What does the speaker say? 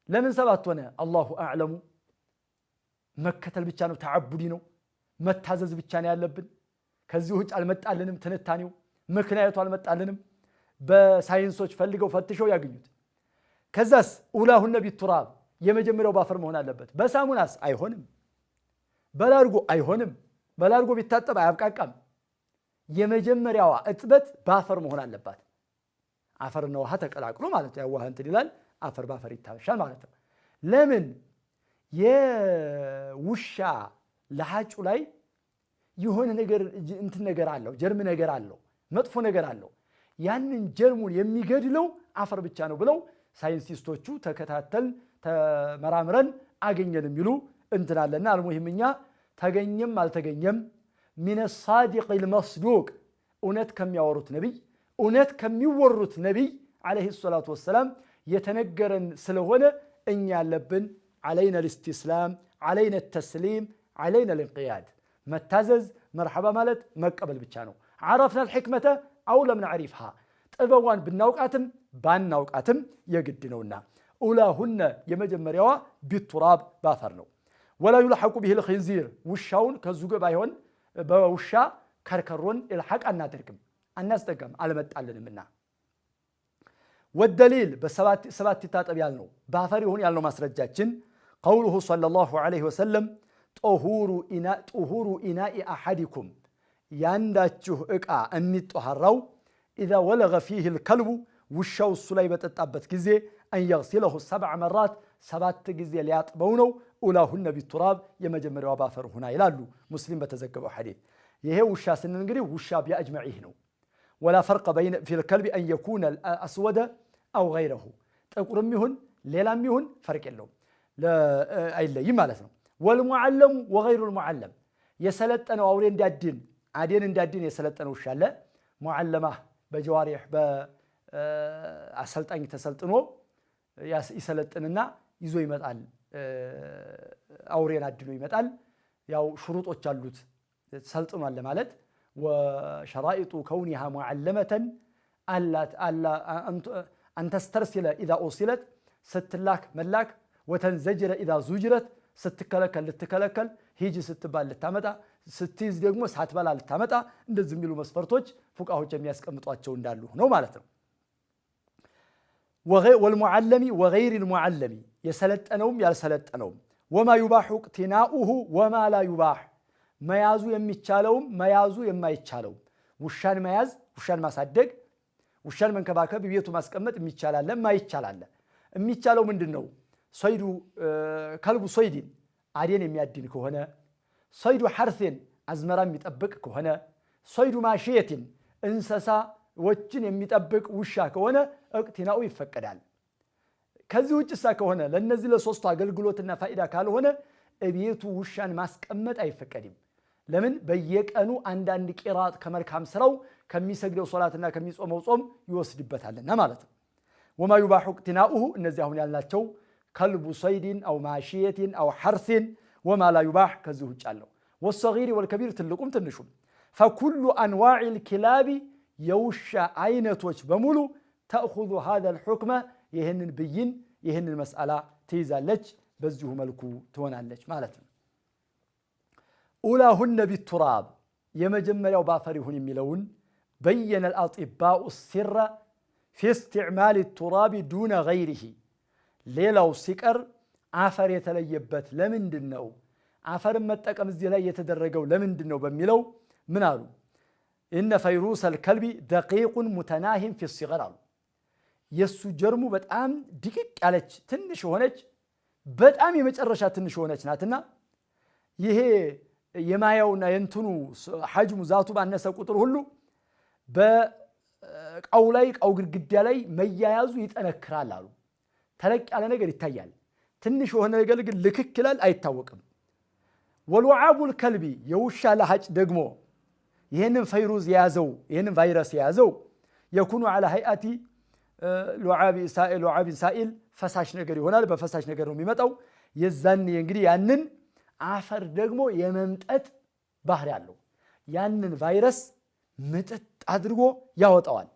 ለምን ሰባት ሆነ አላሁ አዕለሙ መከተል ብቻ ነው ተዓቡዲ ነው መታዘዝ ብቻ ነው ያለብን ከዚህ ውጭ አልመጣልንም ትንታኔው ምክንያቱ አልመጣልንም በሳይንሶች ፈልገው ፈትሸው ያገኙት ከዛስ ኡላሁነ ቢቱራብ የመጀመሪያው ባፈር መሆን አለበት በሳሙናስ አይሆንም በላርጎ አይሆንም በላርጎ ቢታጠብ አያብቃቃም የመጀመሪያዋ እጥበት ባፈር መሆን አለባት አፈርና ውሃ ተቀላቅሎ ማለት ነው ውሃ እንትን ይላል አፈር ባፈር ይታበሻል ማለት ነው ለምን የውሻ ለሐጩ ላይ የሆነ ነገር እንትን ነገር አለው ጀርም ነገር አለው መጥፎ ነገር አለው ያንን ጀርሙን የሚገድለው አፈር ብቻ ነው ብለው ሳይንቲስቶቹ ተከታተል ተመራምረን አገኘን የሚሉ እንትን አለና አልሙሂምኛ ተገኘም አልተገኘም من الصادق المصدوق እውነት ከሚያወሩት ነብይ እውነት ከሚወሩት ነብይ عليه الصلاه والسلام የተነገረን ስለሆነ እኛ ያለብን علينا الاستسلام علينا التسليم علينا الانقياد متازز مرحبا مالت مقبل ብቻ ነው عرفنا الحكمه او لم نعرفها ጥበቧን ብናውቃትም ባናውቃትም የግድ ነውና ኡላሁነ የመጀመሪያዋ ቢቱራብ ባፈር ነው ولا يلحق به الخنزير ውሻውን ከዙገ ባይሆን በውሻ ከርከሮን الحق አናደርግም አናስጠቀም አልመጣልንምና والدليل በሰባት ይታጠብ ያልነው ባፈር ይሁን ያልነው ማስረጃችን قوله صلى الله عليه وسلم طهور إناء أحدكم ያንዳችሁ ዕቃ የሚጠሃራው إذا ولغ فيه الكلب ውሻው እሱ ላይ በጠጣበት ጊዜ أن يغسله 7 مرات 7 ጊዜ ሊያጥበው ነው ኡላሁነ ቢቱራብ የመጀመሪያው ባፈር ሆና ይላሉ ሙስሊም በተዘገበው ሐዲስ ይሄ ውሻ ስንል እንግዲህ ውሻ ቢአጅመዒህ ነው ولا فرق بين في الكلب أن يكون الأسود أو غيره ጥቁርም ይሁን ሌላም ይሁን ፈርቅ የለውም አይለይም ማለት ነው والمعلم وغير المعلم የሰለጠነው አውሬ እንዲያድን አዴን እንዲያድን የሰለጠነው ውሻ አለ ሙዓለማህ በጀዋሪህ በአሰልጣኝ ተሰልጥኖ ይሰለጥንና ይዞ ይመጣል አውሬን አድኖ ይመጣል ያው ሽሩጦች አሉት ሰልጥኗል ማለት وشرائط كونها معلمة ألا أن تسترسل إذا أرسلت ستلاك ملاك وتنزجر إذا زجرت ስትከለከል ልትከለከል ሂጂ ስትባል ልታመጣ ስትይዝ ደግሞ ሳትበላ ልታመጣ እንደዚህ የሚሉ መስፈርቶች ፉቃዎች የሚያስቀምጧቸው እንዳሉ ነው ማለት ነው والمعلم وغير المعلم የሰለጠነውም ያልሰለጠነውም وما يباح اقتناؤه وما لا يباح መያዙ የሚቻለውም መያዙ የማይቻለው ውሻን መያዝ ውሻን ማሳደግ ውሻን መንከባከብ ቤቱ ማስቀመጥ የሚቻላል የማይቻላል የሚቻለው ምንድነው ሰይዱ ከልቡ ሰይድን አዴን የሚያድን ከሆነ ሰይዱ ሐርثን አዝመራ የሚጠብቅ ከሆነ ሰይዱ ማሽየትን እንሰሳ ወችን የሚጠብቅ ውሻ ከሆነ እቅቲናኡ ይፈቀዳል ከዚህ ውጭሳ ከሆነ ለነዚህ ለሶስቱ አገልግሎትና ፋይዳ ካልሆነ እቤቱ ውሻን ማስቀመጥ አይፈቀድም ለምን በየቀኑ አንዳንድ ቂራጥ ከመልካም ስራው ከሚሰግደው ሶላትና ከሚጾመው ጾም ይወስድበታልና ማለት ነው وما يباح اقتناؤه እነዚህ አሁን ያልናቸው كلب صيد أو ماشية أو حرث وما لا يباح كذو جالو والصغير والكبير تلقوم تنشون فكل أنواع الكلاب يوشى عينتوش بمولو تأخذ هذا الحكم يهن البين يهن المسألة تيزالج بزجه ملكو تونالج مالتنا أولاهن بالتراب يمجمل وبافرهن ملون بين الأطباء السر في استعمال التراب دون غيره ሌላው ሲቀር አፈር የተለየበት ለምንድነው አፈር መጠቀም እዚህ ላይ የተደረገው ለምንድነው በሚለው ምን አሉ ان فيروس الكلب دقيق متناهٍ في الصغر የሱ ጀርሙ በጣም ድቅቅ ያለች ትንሽ ሆነች በጣም የመጨረሻ ትንሽ ሆነች ናትና ይሄ የማያውና የንቱኑ ሐጅሙ ዛቱ ባነሰ ቁጥር ሁሉ በቃው ላይ ቃው ግድግዳ ላይ መያያዙ ይጠነክራል አሉ ተለቅ ያለ ነገር ይታያል ትንሽ ሆነ ነገር ግን ልክክላል አይታወቅም ወልወዓቡ الكلب የውሻ ለሐጭ ደግሞ ይሄንን ቫይረስ ያዘው ይሄንን ቫይረስ ያዘው يكون على هيئه لعاب سائل ፈሳሽ ነገር ይሆናል በፈሳሽ ነገር ነው የሚመጣው የዛን እንግዲህ ያንን አፈር ደግሞ የመምጠጥ ባህሪ ያለው ያንን ቫይረስ ምጥጥ አድርጎ ያወጣዋል